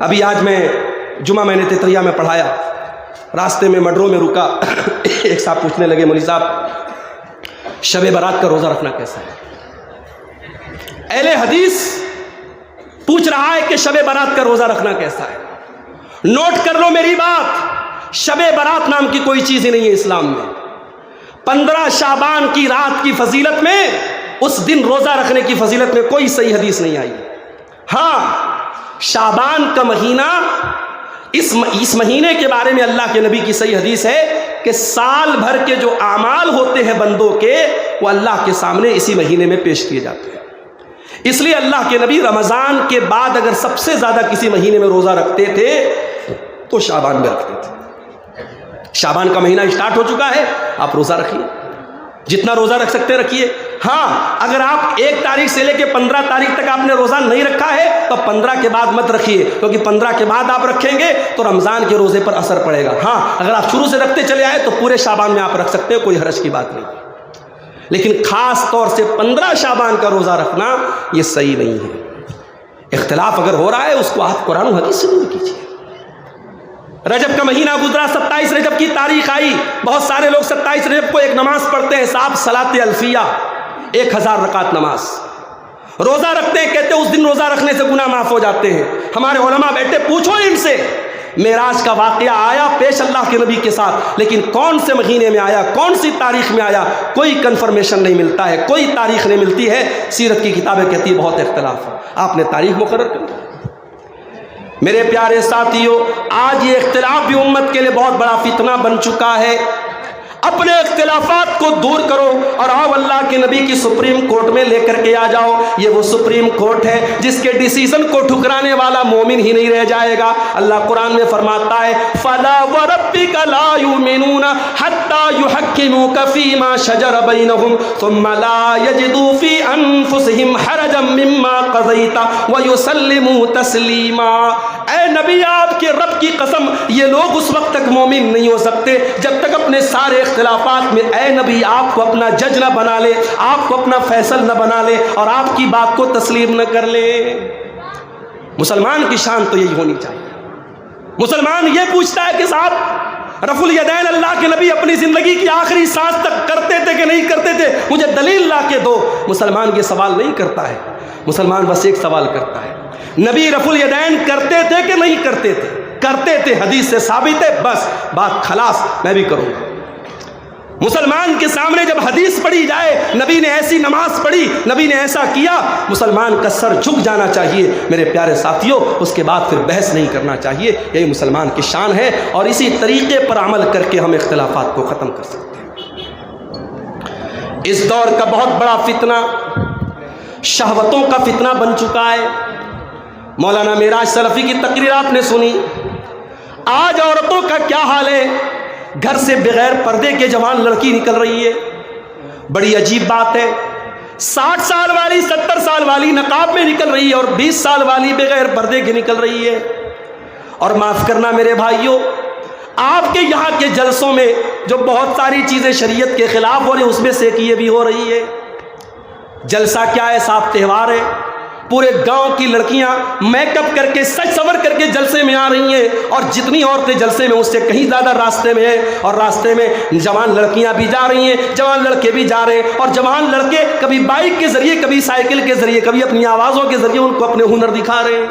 ابھی آج جمعہ میں نے تیتریا میں پڑھایا، راستے میں مڈرو میں رکا، ایک صاحب پوچھنے لگے مولوی صاحب شب برات کا روزہ رکھنا کیسا ہے؟ اہل حدیث پوچھ رہا ہے کہ شب برات کا روزہ رکھنا کیسا ہے؟ نوٹ کر لو میری بات، شب برات نام کی کوئی چیز ہی نہیں ہے اسلام میں۔ 15 شعبان کی رات کی فضیلت میں، اس دن روزہ رکھنے کی فضیلت میں کوئی صحیح حدیث نہیں آئی۔ ہاں، شعبان کا مہینہ، اس مہینے کے بارے میں اللہ کے نبی کی صحیح حدیث ہے کہ سال بھر کے جو اعمال ہوتے ہیں بندوں کے، وہ اللہ کے سامنے اسی مہینے میں پیش کیے جاتے ہیں۔ اس لیے اللہ کے نبی رمضان کے بعد اگر سب سے زیادہ کسی مہینے میں روزہ رکھتے تھے تو شعبان میں رکھتے تھے۔ شعبان کا مہینہ اسٹارٹ ہو چکا ہے، آپ روزہ رکھیے، جتنا روزہ رکھ سکتے رکھیے۔ ہاں، اگر آپ 1 تاریخ سے لے کے 15 تاریخ تک آپ نے روزہ نہیں رکھا ہے تو 15 کے بعد مت رکھیے، کیونکہ 15 کے بعد آپ رکھیں گے تو رمضان کے روزے پر اثر پڑے گا۔ ہاں، اگر آپ شروع سے رکھتے چلے آئے تو پورے شعبان میں آپ رکھ سکتے ہیں، کوئی حرج کی بات نہیں، لیکن خاص طور سے 15 شعبان کا روزہ رکھنا یہ صحیح نہیں ہے۔ اختلاف اگر ہو رہا ہے اس کو آپ قرآن و حدیث سے دور کیجیے۔ رجب کا مہینہ گزرا، 27 رجب کی تاریخ آئی، بہت سارے لوگ 27 رجب کو ایک نماز پڑھتے ہیں صاحب، صلاۃ الفیہ، 1000 رکعت نماز، روزہ رکھتے ہیں، کہتے ہیں اس دن روزہ رکھنے سے گناہ معاف ہو جاتے ہیں۔ ہمارے علماء بیٹھے، پوچھو ان سے، معراج کا واقعہ آیا پیش اللہ کے نبی کے ساتھ، لیکن کون سے مہینے میں آیا، کون سی تاریخ میں آیا، کوئی کنفرمیشن نہیں ملتا ہے، کوئی تاریخ نہیں ملتی ہے۔ سیرت کی کتابیں کہتی ہیں بہت اختلاف ہے، آپ نے تاریخ مقرر کر دی۔ میرے پیارے ساتھیوں، آج یہ اختلاف بھی امت کے لیے بہت بڑا فتنہ بن چکا ہے۔ اپنے اختلافات کو دور کرو اور آؤ اللہ کے نبی کی سپریم کورٹ میں لے کر کے آ جاؤ۔ یہ وہ سپریم کورٹ ہے جس کے ڈیسیژن کو ٹھکرانے والا مومن ہی نہیں رہ جائے گا۔ اللہ قرآن میں فرماتا ہے فَلَا وَرَبِّكَ لَا يُؤْمِنُونَ حَتَّى يُحَكِّمُوكَ فِي مَا شَجَرَ بَيْنَهُمْ ثُمَّ لَا يَجِدُوا فِي أَنفُسِهِمْ حَرَجًا مِّمَّا قَضَيْتَ وَيُسَلِّمُوا تَسْلِيمًا۔ اے نبی، آپ کے رب کی قسم، یہ لوگ اس وقت تک مومن نہیں ہو سکتے جب تک اپنے سارے اختلافات میں اے نبی آپ کو اپنا جج نہ بنا لے، آپ کو اپنا فیصل نہ بنا لے اور آپ کی بات کو تسلیم نہ کر لے۔ مسلمان کی شان تو یہی ہونی چاہیے۔ مسلمان یہ پوچھتا ہے کہ صاحب رفع الیدین اللہ کے نبی اپنی زندگی کی آخری سانس تک کرتے تھے کہ نہیں کرتے تھے، مجھے دلیل لا کے دو۔ مسلمان یہ سوال نہیں کرتا ہے، مسلمان بس ایک سوال کرتا ہے، نبی رفع الیدین کرتے تھے کہ نہیں کرتے تھے؟ کرتے تھے، حدیث سے ثابت ہے، بس بات خلاص، میں بھی کروں گا۔ مسلمان کے سامنے جب حدیث پڑھی جائے، نبی نے ایسی نماز پڑھی، نبی نے ایسا کیا، مسلمان کا سر جھک جانا چاہیے میرے پیارے ساتھیوں، اس کے بعد پھر بحث نہیں کرنا چاہیے۔ یہی مسلمان کی شان ہے اور اسی طریقے پر عمل کر کے ہم اختلافات کو ختم کر سکتے ہیں۔ اس دور کا بہت بڑا فتنہ شہوتوں کا فتنہ بن چکا ہے۔ مولانا معراج سلفی کی تقریر آپ نے سنی، آج عورتوں کا کیا حال ہے؟ گھر سے بغیر پردے کے جوان لڑکی نکل رہی ہے، بڑی عجیب بات ہے۔ 60 سال والی، 70 سال والی نقاب میں نکل رہی ہے اور 20 سال والی بغیر پردے کے نکل رہی ہے۔ اور معاف کرنا میرے بھائیوں، آپ کے یہاں کے جلسوں میں جو بہت ساری چیزیں شریعت کے خلاف ہو رہی ہیں، اس میں سے ایک یہ بھی ہو رہی ہے۔ جلسہ کیا ہے صاحب؟ تہوار ہے، پورے گاؤں کی لڑکیاں میک اپ کر کے، سج سور کر کے جلسے میں آ رہی ہیں، اور جتنی عورتیں جلسے میں اس سے کہیں زیادہ راستے میں ہیں، اور راستے میں جوان لڑکیاں بھی جا رہی ہیں، جوان لڑکے بھی جا رہے ہیں، اور جوان لڑکے کبھی بائک کے ذریعے، کبھی سائیکل کے ذریعے، کبھی اپنی آوازوں کے ذریعے ان کو اپنے ہنر دکھا رہے ہیں۔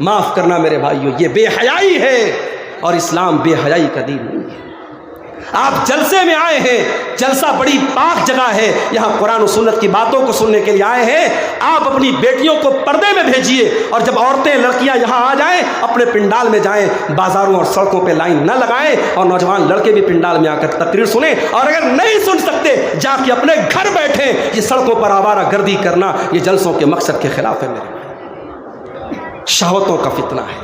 معاف کرنا میرے بھائیوں، یہ بے حیائی ہے اور اسلام بے حیائی کا دین نہیں ہے۔ آپ جلسے میں آئے ہیں، جلسہ بڑی پاک جگہ ہے، یہاں قرآن و سنت کی باتوں کو سننے کے لیے آئے ہیں۔ آپ اپنی بیٹیوں کو پردے میں بھیجیے، اور جب عورتیں لڑکیاں یہاں آ جائیں اپنے پنڈال میں جائیں، بازاروں اور سڑکوں پہ لائن نہ لگائیں، اور نوجوان لڑکے بھی پنڈال میں آ کر تقریر سنیں، اور اگر نہیں سن سکتے جا کے اپنے گھر بیٹھیں۔ یہ سڑکوں پر آوارہ گردی کرنا یہ جلسوں کے مقصد کے خلاف ہے۔ میرے شہوتوں کا فتنہ ہے،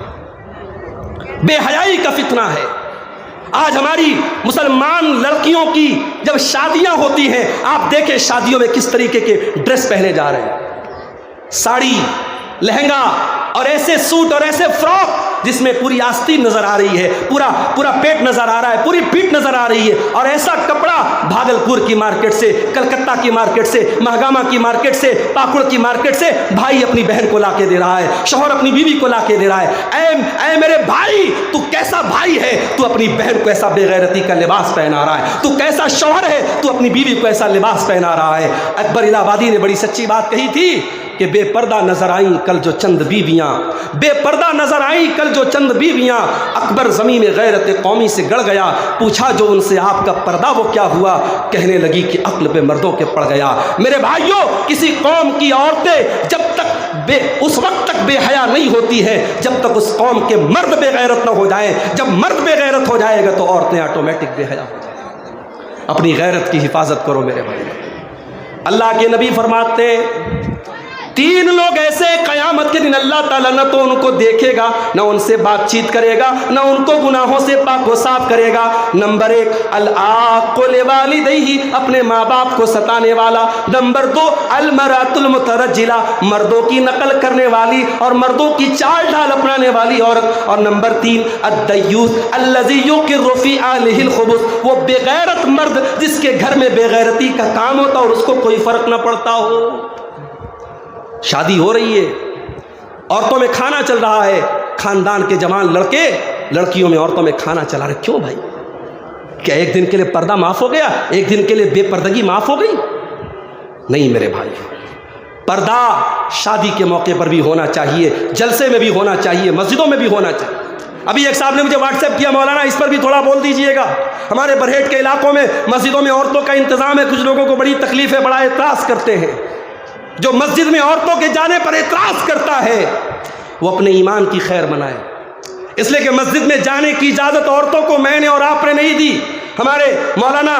بے حیائی کا فتنہ ہے۔ آج ہماری مسلمان لڑکیوں کی جب شادیاں ہوتی ہیں، آپ دیکھیں شادیوں میں کس طریقے کے ڈریس پہنے جا رہے ہیں، ساڑی، لہنگا اور ایسے سوٹ اور ایسے فراک جس میں پوری آستین نظر آ رہی ہے, پورا پیٹ نظر آ رہا ہے, پوری پیٹھ نظر آ رہی ہے, اور ایسا کپڑا بھاگلپور کی مارکیٹ سے, کلکتہ کی مارکیٹ سے, مہگامہ کی مارکیٹ سے, پاکڑ کی مارکیٹ سے بھائی اپنی بہن کو لا کے دے رہا ہے, شوہر اپنی بیوی کو لا کے دے رہا ہے. اے میرے بھائی, تو کیسا بھائی ہے, تو اپنی بہن کو ایسا بے غیرتی کا لباس پہنا رہا ہے, تو کیسا شوہر ہے, تو اپنی بیوی کو ایسا لباس پہنا رہا ہے. اکبر الہ آبادی نے بڑی سچی بات کہی تھی کہ بے پردہ نظر آئیں کل جو چند بیویاں, بے پردہ نظر آئیں کل جو چند بیویاں. اکبر زمین میں غیرت قومی سے گڑ گیا, پوچھا جو ان سے آپ کا پردہ وہ کیا ہوا, کہنے لگی کہ عقل پہ مردوں کے پڑ گیا. میرے بھائیوں, کسی قوم کی عورتیں جب تک اس وقت تک بے حیا نہیں ہوتی ہے جب تک اس قوم کے مرد بے غیرت نہ ہو جائیں. جب مرد بے غیرت ہو جائے گا تو عورتیں آٹومیٹک بے حیا ہو جائیں. اپنی غیرت کی حفاظت کرو میرے بھائی. اللہ کے نبی فرماتے ہیں 3 لوگ ایسے قیامت کے دن اللہ تعالیٰ نہ تو ان کو دیکھے گا, نہ ان سے بات چیت کرے گا, نہ ان کو گناہوں سے پاک و صاف کرے گا. نمبر 1 العاق لوالدیہ, اپنے ماں باپ کو ستانے والا. نمبر 2 المرأۃ المترجلہ, مردوں کی نقل کرنے والی اور مردوں کی چال ڈھال اپنانے والی عورت. اور نمبر 3 الدیوث الذی یقر فی اہلہ الخبث, وہ بے غیرت مرد جس کے گھر میں بے غیرتی کا کام ہوتا اور اس کو کوئی فرق نہ پڑتا ہو. شادی ہو رہی ہے, عورتوں میں کھانا چل رہا ہے, خاندان کے جوان لڑکے لڑکیوں میں عورتوں میں کھانا چلا رہے. کیوں بھائی؟ کیا ایک دن کے لیے پردہ معاف ہو گیا, ایک دن کے لیے بے پردگی معاف ہو گئی؟ نہیں میرے بھائی, پردہ شادی کے موقع پر بھی ہونا چاہیے, جلسے میں بھی ہونا چاہیے, مسجدوں میں بھی ہونا چاہیے. ابھی ایک صاحب نے مجھے واٹس ایپ کیا, مولانا اس پر بھی تھوڑا بول دیجئے گا. ہمارے برہیٹ کے علاقوں میں مسجدوں میں عورتوں کا انتظام ہے, کچھ لوگوں کو بڑی تکلیف ہے, بڑا اعتراض کرتے ہیں. جو مسجد میں عورتوں کے جانے پر اعتراض کرتا ہے وہ اپنے ایمان کی خیر منائے, اس لیے کہ مسجد میں جانے کی اجازت عورتوں کو میں نے اور آپ نے نہیں دی, ہمارے مولانا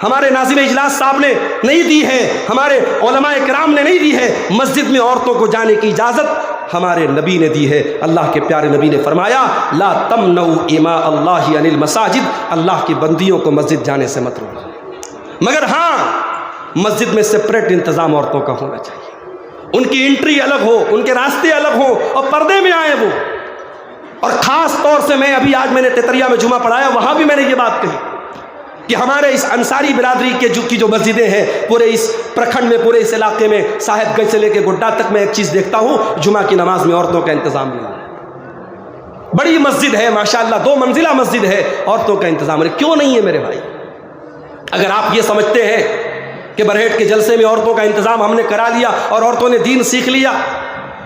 ہمارے ناظم اجلاس صاحب نے نہیں دی ہے, ہمارے علماء کرام نے نہیں دی ہے. مسجد میں عورتوں کو جانے کی اجازت ہمارے نبی نے دی ہے. اللہ کے پیارے نبی نے فرمایا لا تمنعوا اماء اللہ عن المساجد, اللہ کی بندیوں کو مسجد جانے سے مت روکو, مگر ہاں مسجد میں سپریٹ انتظام عورتوں کا ہونا چاہیے. ان کی انٹری الگ ہو, ان کے راستے الگ ہو, اور پردے میں آئے وہ. اور خاص طور سے آج میں نے تیتریا میں جمعہ پڑھایا, وہاں بھی میں نے یہ بات کہی کہ ہمارے اس انصاری برادری کی جو مسجدیں ہیں پورے اس پرکھنڈ میں, پورے اس علاقے میں, صاحب گنج سے لے کے گڈا تک, میں ایک چیز دیکھتا ہوں, جمعہ کی نماز میں عورتوں کا انتظام نہیں ہے. بڑی مسجد ہے ماشاءاللہ, 2 منزلہ مسجد ہے, عورتوں کا انتظام ہے. کیوں نہیں ہے میرے بھائی؟ اگر آپ یہ سمجھتے ہیں کہ برہیٹ کے جلسے میں عورتوں کا انتظام ہم نے کرا لیا اور عورتوں نے دین سیکھ لیا,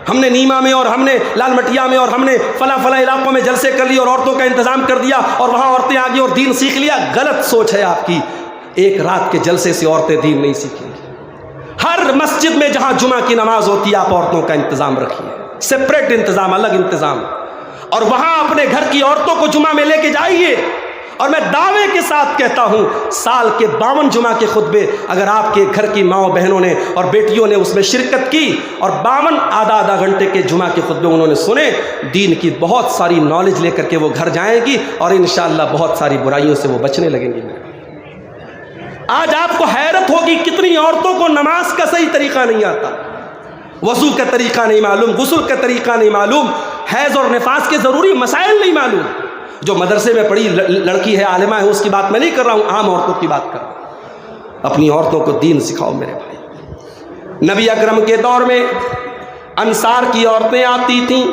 ہم نے نیما میں اور ہم نے لال مٹیا میں اور ہم نے فلاں علاقوں میں جلسے کر لیے اور عورتوں کا انتظام کر دیا اور وہاں عورتیں آ گئی اور دین سیکھ لیا, غلط سوچ ہے آپ کی. ایک رات کے جلسے سے عورتیں دین نہیں سیکھیں گی. ہر مسجد میں جہاں جمعہ کی نماز ہوتی ہے آپ عورتوں کا انتظام رکھیے, سپریٹ انتظام, الگ انتظام, اور وہاں اپنے گھر کی عورتوں کو جمعہ میں لے کے جائیے. اور میں دعوے کے ساتھ کہتا ہوں, سال کے 52 جمعہ کے خطبے اگر آپ کے گھر کی ماؤں بہنوں نے اور بیٹیوں نے اس میں شرکت کی اور 52 آدھا گھنٹے کے جمعہ کے خطبے انہوں نے سنے, دین کی بہت ساری نالج لے کر کے وہ گھر جائیں گی اور انشاءاللہ بہت ساری برائیوں سے وہ بچنے لگیں گی. آج آپ کو حیرت ہوگی کتنی عورتوں کو نماز کا صحیح طریقہ نہیں آتا, وضو کا طریقہ نہیں معلوم, غسل کا طریقہ نہیں معلوم, حیض اور نفاس کے ضروری مسائل نہیں معلوم. جو مدرسے میں پڑھی لڑکی ہے, عالمہ ہے, اس کی بات میں نہیں کر رہا ہوں, عام عورتوں کی بات کر رہا ہوں. اپنی عورتوں کو دین سکھاؤ میرے بھائی. نبی اکرم کے دور میں انصار کی عورتیں آتی تھیں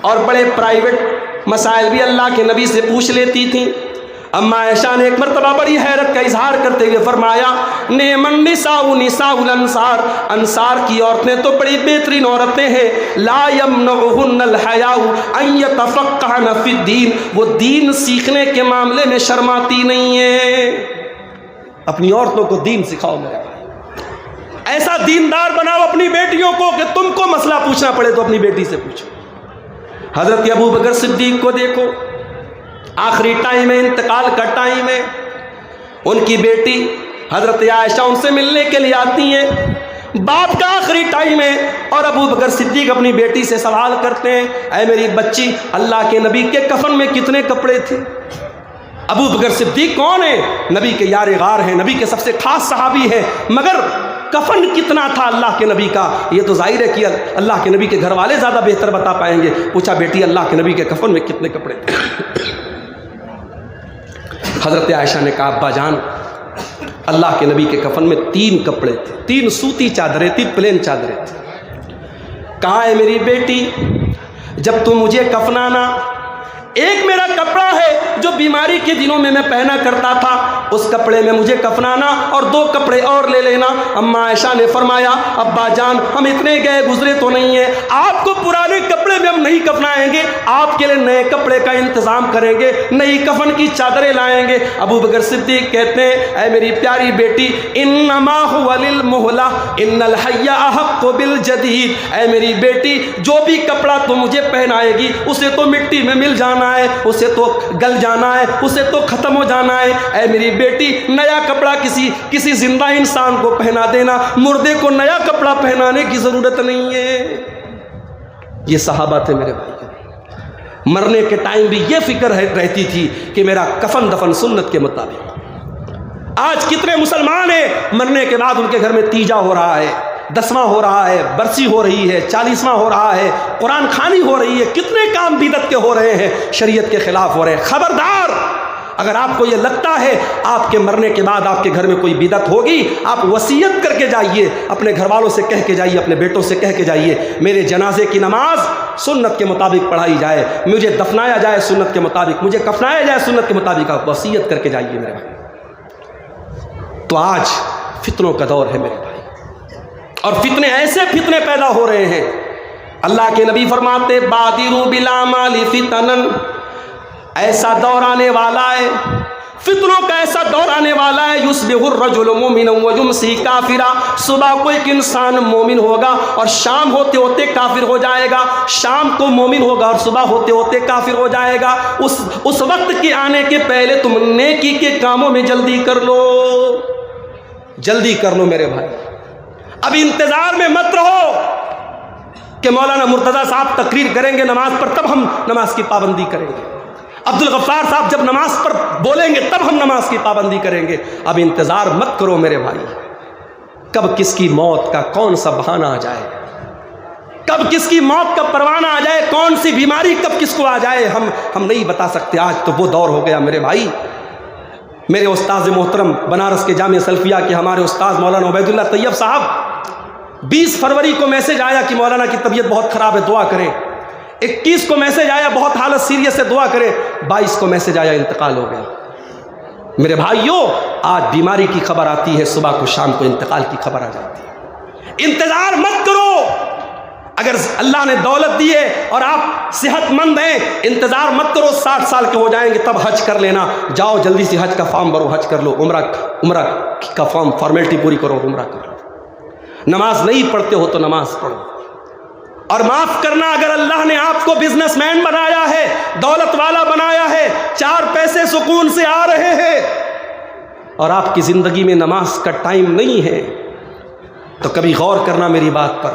اور بڑے پرائیویٹ مسائل بھی اللہ کے نبی سے پوچھ لیتی تھیں. اما عائشہ نے ایک مرتبہ بڑی حیرت کا اظہار کرتے ہوئے فرمایا نعم النساء نساء الانصار, انصار کی عورتیں تو بڑی بہترین عورتیں ہیں. لا یمنعهن الحیاء ان یتفقهن فی الدین, وہ دین سیکھنے کے معاملے میں شرماتی نہیں ہیں. اپنی عورتوں کو دین سکھاؤ میرے بھائی, ایسا دیندار بناؤ اپنی بیٹیوں کو کہ تم کو مسئلہ پوچھنا پڑے تو اپنی بیٹی سے پوچھو. حضرت ابو بکر صدیق کو دیکھو, آخری ٹائم ہے, انتقال کا ٹائم ہے, ان کی بیٹی حضرت عائشہ ان سے ملنے کے لیے آتی ہیں, باپ کا آخری ٹائم ہے اور ابو بکر صدیق اپنی بیٹی سے سوال کرتے ہیں اے میری بچی, اللہ کے نبی کے کفن میں کتنے کپڑے تھے؟ ابو بکر صدیق کون ہیں؟ نبی کے یار غار ہیں, نبی کے سب سے خاص صحابی ہیں, مگر کفن کتنا تھا اللہ کے نبی کا؟ یہ تو ظاہر ہے کہ اللہ کے نبی کے گھر والے زیادہ بہتر بتا پائیں گے۔ پوچھا بیٹی اللہ کے نبی کے کفن میں کتنے کپڑے تھے؟ حضرت عائشہ نے کہا ابا جان اللہ کے نبی کے کفن میں 3 کپڑے تھے، 3 سوتی چادریں تھی، پلین چادریں تھی۔ کہا ہے میری بیٹی جب تم مجھے کفنانا، ایک میرا کپڑا ہے جو بیماری کے دنوں میں پہنا کرتا تھا، اس کپڑے میں مجھے کفنانا، اور 2 کپڑے اور لے لینا۔ اما عائشہ نے فرمایا ابا جان ہم اتنے گئے گزرے تو نہیں ہیں، آپ کو پرانے کپڑے میں ہم نہیں کفنائیں گے، آپ کے لیے نئے کپڑے کا انتظام کریں گے، نئی کفن کی چادریں لائیں گے۔ ابو بکر صدیق کہتے ہیں اے میری پیاری بیٹی انما هو للمہلہ ان الحی احق بالجدید، اے میری بیٹی جو بھی کپڑا تو مجھے پہنائے گی اسے تو مٹی میں مل جانا ہے، اسے تو گل جانا ہے، اسے تو ختم ہو جانا ہے۔ اے میری بیٹی نیا کپڑا کسی زندہ انسان کو پہنا دینا، مردے کو نیا کپڑا پہنانے کی ضرورت نہیں ہے۔ یہ صحابہ تھے میرے بھائی، مرنے کے ٹائم بھی یہ فکر رہتی تھی کہ میرا کفن دفن سنت کے مطابق۔ آج کتنے مسلمان ہیں مرنے کے بعد ان کے گھر میں تیجا ہو رہا ہے، 10واں ہو رہا ہے، برسی ہو رہی ہے، 40واں ہو رہا ہے، قرآن خوانی ہو رہی ہے، کتنے کام بدعت کے ہو رہے ہیں، شریعت کے خلاف ہو رہے ہیں۔ خبردار، اگر آپ کو یہ لگتا ہے آپ کے مرنے کے بعد آپ کے گھر میں کوئی بدعت ہوگی، آپ وصیت کر کے جائیے، اپنے گھر والوں سے کہہ کے جائیے، اپنے بیٹوں سے کہہ کے جائیے میرے جنازے کی نماز سنت کے مطابق پڑھائی جائے، مجھے دفنایا جائے سنت کے مطابق، مجھے کفنایا جائے سنت کے مطابق، آپ وصیت کر کے جائیے میرے بھائی۔ تو آج فتنوں کا دور ہے میرے بھائی، اور فتنے ایسے فتنے پیدا ہو رہے ہیں۔ اللہ کے نبی فرماتے بادروا بالاعمال فتنا، ایسا دور آنے والا ہے، فتنوں کا ایسا دور آنے والا ہے، یصبح الرجل مؤمنا ویمسی کافرا، صبح کو ایک انسان مومن ہوگا اور شام ہوتے ہوتے کافر ہو جائے گا، شام کو مومن ہوگا اور صبح ہوتے ہوتے کافر ہو جائے گا۔ اس وقت کے آنے کے پہلے تم نیکی کے کاموں میں جلدی کر لو، جلدی کر لو میرے بھائی۔ اب انتظار میں مت رہو کہ مولانا مرتضیٰ صاحب تقریر کریں گے نماز پر تب ہم نماز کی پابندی کریں گے، عبدالغفار صاحب جب نماز پر بولیں گے تب ہم نماز کی پابندی کریں گے۔ اب انتظار مت کرو میرے بھائی، کب کس کی موت کا کون سا بہانہ آ جائے، کب کس کی موت کا پروانہ آ جائے، کون سی بیماری کب کس کو آ جائے ہم نہیں بتا سکتے۔ آج تو وہ دور ہو گیا میرے بھائی۔ میرے استاذ محترم بنارس کے جامعہ سلفیہ کے ہمارے استاذ مولانا عبید اللہ طیب صاحب، 20 فروری کو میسج آیا کہ مولانا کی طبیعت بہت خراب ہے دعا کریں، 21 کو میسج آیا بہت حالت سیریس ہے دعا کریں، 22 کو میسج آیا انتقال ہو گیا۔ میرے بھائیوں آج بیماری کی خبر آتی ہے، صبح کو شام کو انتقال کی خبر آ جاتی ہے۔ انتظار مت کرو، اگر اللہ نے دولت دی ہے اور آپ صحت مند ہیں انتظار مت کرو 60 سال کے ہو جائیں گے تب حج کر لینا، جاؤ جلدی سے حج کا فارم بھرو، حج کر لو، عمرہ کا فارم فارمیلٹی پوری کرو، عمرہ کرو۔ نماز نہیں پڑھتے ہو تو نماز پڑھو، اور معاف کرنا اگر اللہ نے آپ کو بزنس مین بنایا ہے، دولت والا بنایا ہے، 4 پیسے سکون سے آ رہے ہیں اور آپ کی زندگی میں نماز کا ٹائم نہیں ہے تو کبھی غور کرنا میری بات پر۔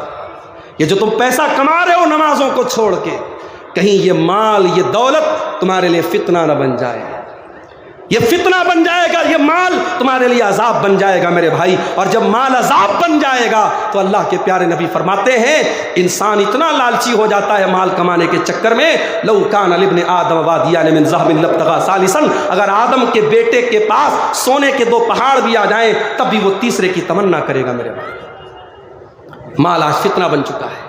یہ جو تم پیسہ کما رہے ہو نمازوں کو چھوڑ کے، کہیں یہ مال یہ دولت تمہارے لیے فتنہ نہ بن جائے، یہ فتنہ بن جائے گا، یہ مال تمہارے لیے عذاب بن جائے گا میرے بھائی۔ اور جب مال عذاب بن جائے گا تو اللہ کے پیارے نبی فرماتے ہیں انسان اتنا لالچی ہو جاتا ہے مال کمانے کے چکر میں، لو کان لابن آدم وادیان من ذهب لابتغى ثالثا، اگر آدم کے بیٹے کے پاس سونے کے 2 پہاڑ بھی آ جائیں تب بھی وہ تیسرے کی تمنا کرے گا میرے بھائی۔ مال آج فتنہ بن چکا ہے۔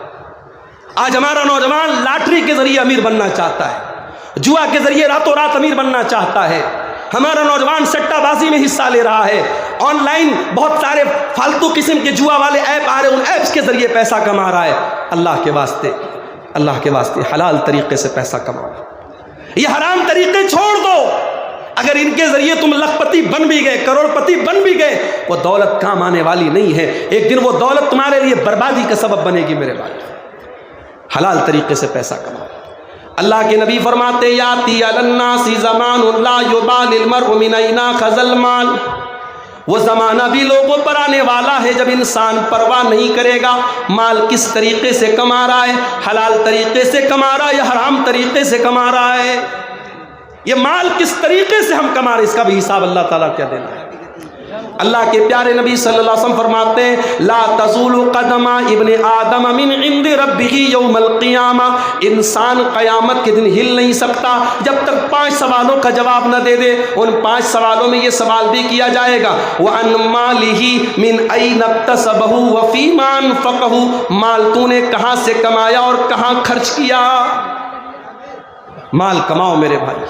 آج ہمارا نوجوان لاٹری کے ذریعے امیر بننا چاہتا ہے، جوا کے ذریعے راتوں رات امیر بننا چاہتا ہے، ہمارا نوجوان سٹہ بازی میں حصہ لے رہا ہے، آن لائن بہت سارے فالتو قسم کے جوا والے ایپ آ رہے ہیں، ان ایپس کے ذریعے پیسہ کما رہا ہے۔ اللہ کے واسطے حلال طریقے سے پیسہ کماؤ، یہ حرام طریقے چھوڑ دو۔ اگر ان کے ذریعے تم لکھ پتی بن بھی گئے، کروڑ پتی بن بھی گئے، وہ دولت کام آنے والی نہیں ہے، ایک دن وہ دولت تمہارے لیے بربادی کا سبب بنے گی میرے بھائی۔ حلال طریقے سے پیسہ کماؤ۔ اللہ کے نبی فرماتے یاتی علی الناس زمان لا یبال المرء من این اخذ المال، وہ زمانہ بھی لوگوں پر آنے والا ہے جب انسان پرواہ نہیں کرے گا مال کس طریقے سے کما رہا ہے، حلال طریقے سے کما رہا ہے یا حرام طریقے سے کما رہا ہے، یہ مال کس طریقے سے ہم کما رہے ہیں اس کا بھی حساب اللہ تعالیٰ کیا دینا ہے۔ اللہ کے پیارے نبی صلی اللہ علیہ وسلم فرماتے ہیں لا تزول قدم ابن آدم من عند ربہ یوم القیامہ، انسان قیامت کے دن ہل نہیں سکتا جب تک 5 سوالوں کا جواب نہ دے دے۔ ان 5 سوالوں میں یہ سوال بھی کیا جائے گا وَأَنْ مَالِهِ مِنْ أَيْنَ اكْتَسَبَهُ وَفِيمَا أَنْفَقَهُ، مال تو نے کہاں سے کمایا اور کہاں خرچ کیا۔ مال کماؤ میرے بھائی۔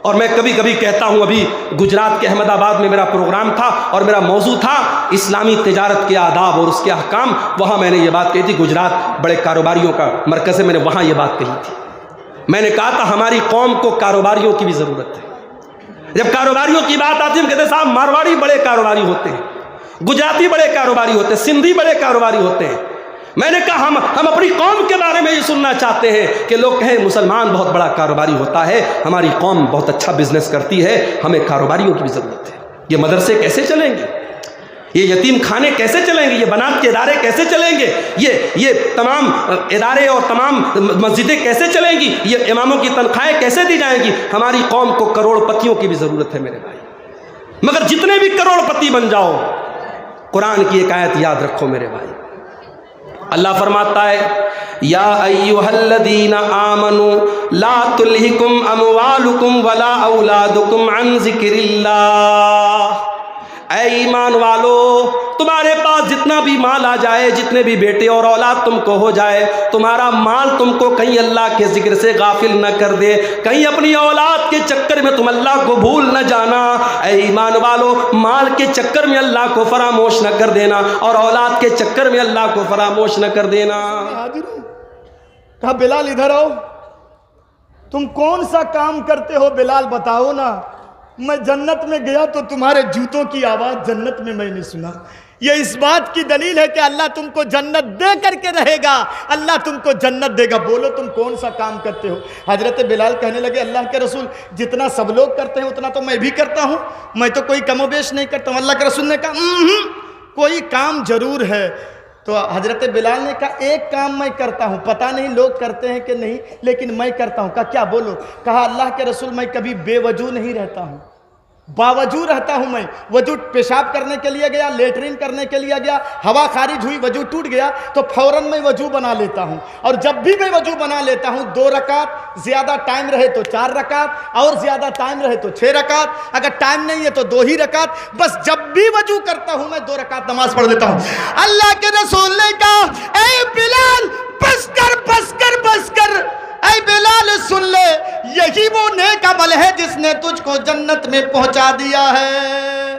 اور میں کبھی کبھی کہتا ہوں، ابھی گجرات کے احمد آباد میں میرا پروگرام تھا اور میرا موضوع تھا اسلامی تجارت کے آداب اور اس کے احکام۔ وہاں میں نے یہ بات کہی تھی، گجرات بڑے کاروباریوں کا مرکز ہے، میں نے وہاں یہ بات کہی تھی۔ میں نے کہا تھا ہماری قوم کو کاروباریوں کی بھی ضرورت ہے۔ جب کاروباریوں کی بات آتی ہے ہم کہتے ہیں صاحب مارواڑی بڑے کاروباری ہوتے ہیں، گجراتی بڑے کاروباری ہوتے ہیں، سندھی بڑے کاروباری ہوتے ہیں۔ میں نے کہا ہم اپنی قوم کے بارے میں یہ سننا چاہتے ہیں کہ لوگ کہیں مسلمان بہت بڑا کاروباری ہوتا ہے، ہماری قوم بہت اچھا بزنس کرتی ہے، ہمیں کاروباریوں کی بھی ضرورت ہے۔ یہ مدرسے کیسے چلیں گے؟ یہ یتیم خانے کیسے چلیں گے؟ یہ بنات کے ادارے کیسے چلیں گے؟ یہ تمام ادارے اور تمام مسجدیں کیسے چلیں گی؟ یہ اماموں کی تنخواہیں کیسے دی جائیں گی؟ ہماری قوم کو کروڑ پتیوں کی بھی ضرورت ہے میرے بھائی، مگر جتنے بھی کروڑ پتی بن جاؤ، قرآن کی ایک آیت یاد رکھو میرے بھائی۔ اللہ فرماتا ہے یا ایھا الذین آمنوا لا تلہکم اموالکم ولا اولادکم عن ذکر اللہ، اے ایمان والو تمہارے پاس جتنا بھی مال آ جائے، جتنے بھی بیٹے اور اولاد تم کو ہو جائے، تمہارا مال تم کو کہیں اللہ کے ذکر سے غافل نہ کر دے، کہیں اپنی اولاد کے چکر میں تم اللہ کو بھول نہ جانا۔ اے ایمان والو مال کے چکر میں اللہ کو فراموش نہ کر دینا اور اولاد کے چکر میں اللہ کو فراموش نہ کر دینا۔ کہا بلال ادھر آؤ، تم کون سا کام کرتے ہو بلال بتاؤ نا۔ میں جنت میں گیا تو تمہارے جوتوں کی آواز جنت میں میں نے سنا۔ یہ اس بات کی دلیل ہے کہ اللہ تم کو جنت دے کر کے رہے گا، اللہ تم کو جنت دے گا۔ بولو تم کون سا کام کرتے ہو؟ حضرت بلال کہنے لگے اللہ کے رسول جتنا سب لوگ کرتے ہیں اتنا تو میں بھی کرتا ہوں، میں تو کوئی کم و بیش نہیں کرتا ہوں۔ اللہ کے رسول نے کہا کوئی کام ضرور ہے۔ تو حضرت بلال نے کہا ایک کام میں کرتا ہوں، پتہ نہیں لوگ کرتے ہیں کہ نہیں لیکن میں کرتا ہوں۔ کہا کیا؟ بولو۔ کہا اللہ کے رسول میں کبھی بے وجو نہیں رہتا ہوں، باوجود رہتا ہوں۔ میں وضو پیشاب کرنے کے لیے گیا، لیٹرین کرنے کے لیے گیا، ہوا خارج ہوئی، وضو ٹوٹ گیا تو فوراً میں وضو بنا لیتا ہوں، اور جب بھی میں وضو بنا لیتا ہوں 2 رکعت، زیادہ ٹائم رہے تو 4 رکعت، اور زیادہ ٹائم رہے تو 6 رکعت، اگر ٹائم نہیں ہے تو 2 ہی رکعت، بس جب بھی وضو کرتا ہوں میں 2 رکعت نماز پڑھ لیتا ہوں۔ اللہ کے رسول نے کہا اے بلال بس کر بس کر بس کر، اے بلال سن لے، یہی وہ نیک عمل ہے جس نے تجھ کو جنت میں پہنچا دیا ہے۔